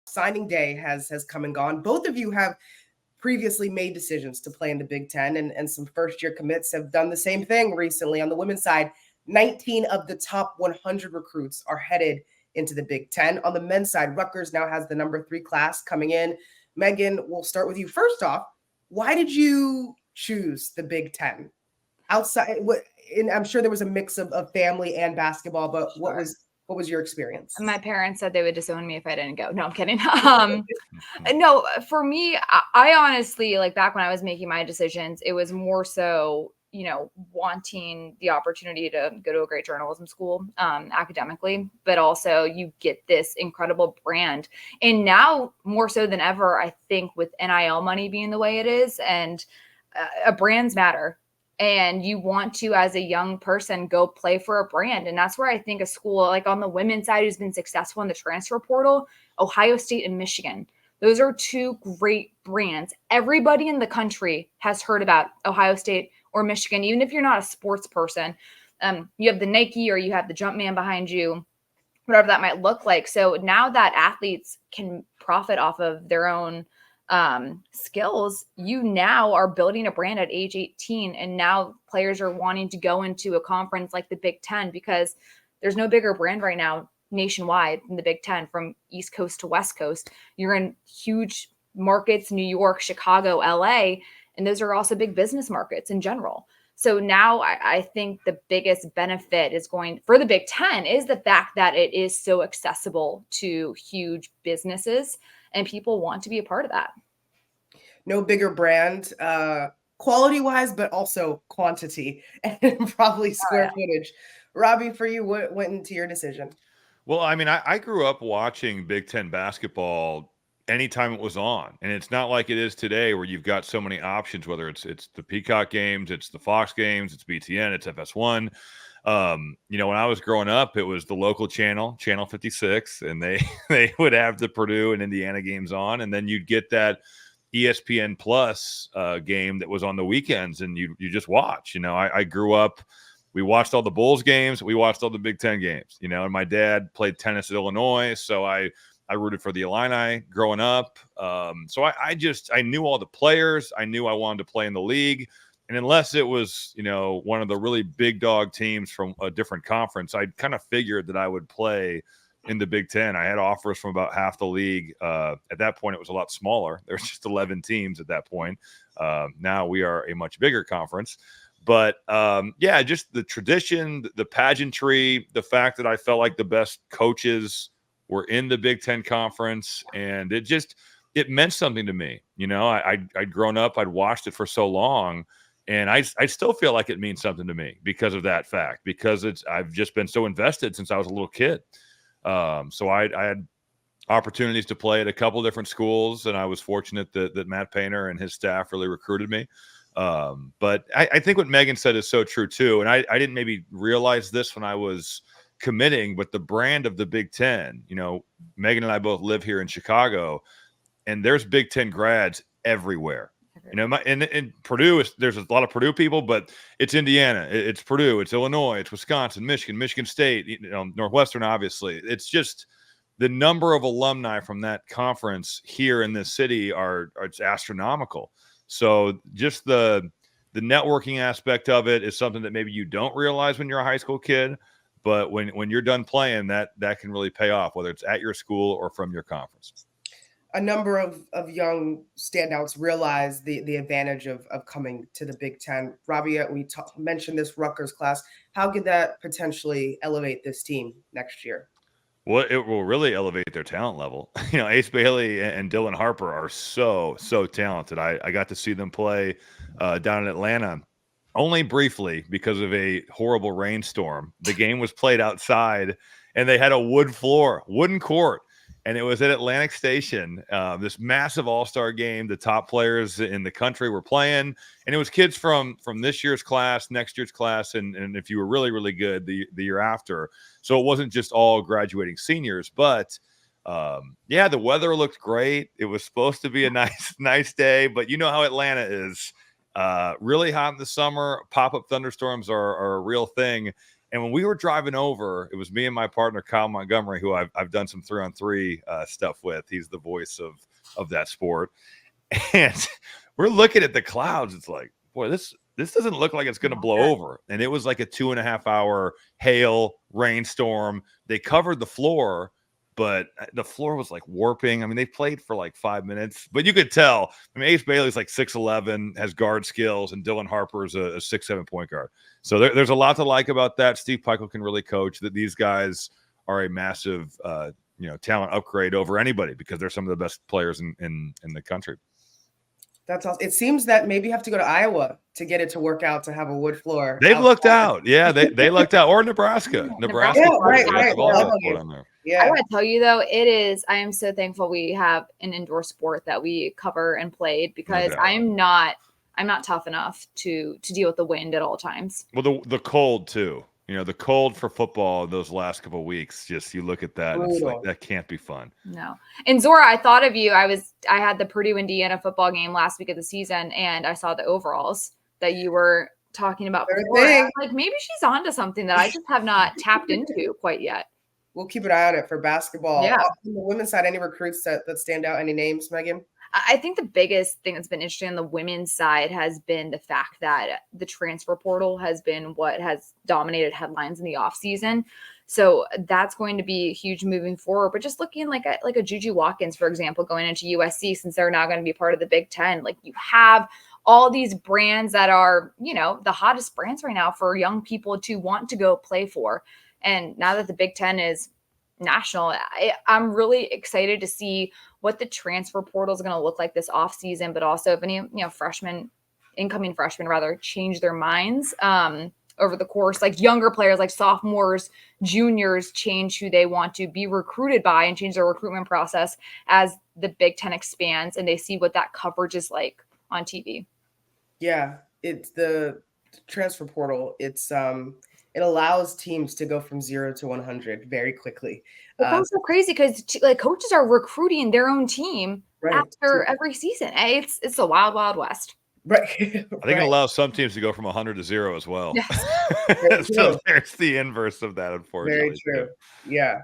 signing day has come and gone. Both of you have previously made decisions to play in the Big Ten, and some first-year commits have done the same thing recently. On the women's side, 19 of the top 100 recruits are headed into the Big Ten. On the men's side, Rutgers now has the number 3 class coming in. Meghan, we'll start with you. First off, why did you choose the Big Ten? Outside, and I'm sure there was a mix of family and basketball, but what was your experience? My parents said they would disown me if I didn't go. No, I'm kidding. No, for me, I honestly, like back when I was making my decisions, it was more so, wanting the opportunity to go to a great journalism school academically, but also you get this incredible brand. And now more so than ever, I think with NIL money being the way it is, and brands matter. And you want to, as a young person, go play for a brand. And that's where I think a school like on the women's side who's been successful in the transfer portal, Ohio State and Michigan. Those are 2 great brands. Everybody in the country has heard about Ohio State or Michigan, even if you're not a sports person. You have the Nike or you have the Jumpman behind you, whatever that might look like. So now that athletes can profit off of their own skills, you now are building a brand at age 18. And now players are wanting to go into a conference like the Big Ten because there's no bigger brand right now nationwide in the Big Ten from East Coast to West Coast. You're in huge markets, New York, Chicago, LA, and those are also big business markets in general. So now I think the biggest benefit is going for the Big Ten is the fact that it is so accessible to huge businesses and people want to be a part of that. No bigger brand, quality-wise, but also quantity and probably square footage. Robbie, for you, what went into your decision? Well, I mean, I grew up watching Big Ten basketball anytime it was on. And it's not like it is today where you've got so many options, whether it's the Peacock games, it's the Fox games, it's BTN, it's FS1. When I was growing up, it was the local channel, Channel 56, and they would have the Purdue and Indiana games on. And then you'd get that ESPN Plus game that was on the weekends, and you just watch. I grew up, we watched all the Bulls games, we watched all the Big Ten games, and my dad played tennis at Illinois, so I rooted for the Illini growing up. So I knew all the players. I knew I wanted to play in the league. And unless it was, one of the really big dog teams from a different conference, I kind of figured that I would play in the Big Ten. I had offers from about half the league. At that point, it was a lot smaller. There was just 11 teams at that point. Now we are a much bigger conference. But, just the tradition, the pageantry, the fact that I felt like the best coaches were in the Big Ten Conference, and it meant something to me. I'd grown up, I'd watched it for so long, and I still feel like it means something to me because of that fact, because I've just been so invested since I was a little kid. So I had opportunities to play at a couple different schools, and I was fortunate that Matt Painter and his staff really recruited me. But I think what Meghan said is so true too. And I didn't maybe realize this when I was committing, but the brand of the Big Ten, Meghan and I both live here in Chicago, and there's Big Ten grads everywhere. And Purdue there's a lot of Purdue people, but it's Indiana, it's Purdue, it's Illinois, it's Wisconsin, Michigan State, Northwestern, obviously. It's just the number of alumni from that conference here in this city it's astronomical. So just the networking aspect of it is something that maybe you don't realize when you're a high school kid, but when you're done playing, that can really pay off, whether it's at your school or from your conference. A number of young standouts realize the advantage of coming to the Big Ten. Robbie, we mentioned this Rutgers class. How could that potentially elevate this team next year? Well, it will really elevate their talent level. Ace Bailey and Dylan Harper are so talented. I got to see them play down in Atlanta only briefly because of a horrible rainstorm. The game was played outside, and they had a wooden court. And it was at Atlantic Station, this massive all-star game. The top players in the country were playing, and it was kids from this year's class, next year's class, and if you were really, really good, the year after. So it wasn't just all graduating seniors, but the weather looked great. It was supposed to be a nice day, but you know how Atlanta is. Really hot in the summer. Pop-up thunderstorms are a real thing. And when we were driving over, it was me and my partner Kyle Montgomery, who I've done some 3-on-3 stuff with. He's the voice of that sport, and we're looking at the clouds. It's like, boy, this doesn't look like it's going to blow over. And it was like a 2.5-hour hail rainstorm. They covered the floor, but the floor was like warping. I mean, they played for like 5 minutes, but you could tell. I mean, Ace Bailey's like 6'11", has guard skills, and Dylan Harper's a 6'7" point guard. So there's a lot to like about that. Steve Peichel can really coach. That these guys are a massive, talent upgrade over anybody because they're some of the best players in the country. That's awesome. It seems that maybe you have to go to Iowa to get it to work out to have a wood floor. They've looked out. Yeah, they looked out. Or Nebraska. Nebraska. Yeah, right. Yeah. I gotta tell you though, I am so thankful we have an indoor sport that we cover and played because I'm not tough enough to deal with the wind at all times. Well, the cold too. The cold for football those last couple of weeks, just you look at that, and it's like, that can't be fun. No. And Zora, I thought of you. I had the Purdue Indiana football game last week of the season, and I saw the overalls that you were talking about before. I was like, maybe she's onto something that I just have not tapped into quite yet. We'll keep an eye on it for basketball. Yeah. On the women's side, any recruits that stand out? Any names, Meghan? I think the biggest thing that's been interesting on the women's side has been the fact that the transfer portal has been what has dominated headlines in the offseason. So that's going to be huge moving forward. But just looking like a Juju Watkins, for example, going into USC, since they're not going to be part of the Big Ten, like you have all these brands that are, the hottest brands right now for young people to want to go play for. And now that the Big Ten is national, I'm really excited to see what the transfer portal is going to look like this offseason, but also if any, incoming freshmen change their minds over the course, like younger players, like sophomores, juniors, change who they want to be recruited by and change their recruitment process as the Big Ten expands and they see what that coverage is like on TV. Yeah, it's the transfer portal. It's it allows teams to go from 0 to 100 very quickly. It's so crazy because coaches are recruiting their own team after every season. It's the wild, wild west. Right. I think it allows some teams to go from 100 to 0 as well. Yes. So there's the inverse of that, unfortunately. Very true. Yeah.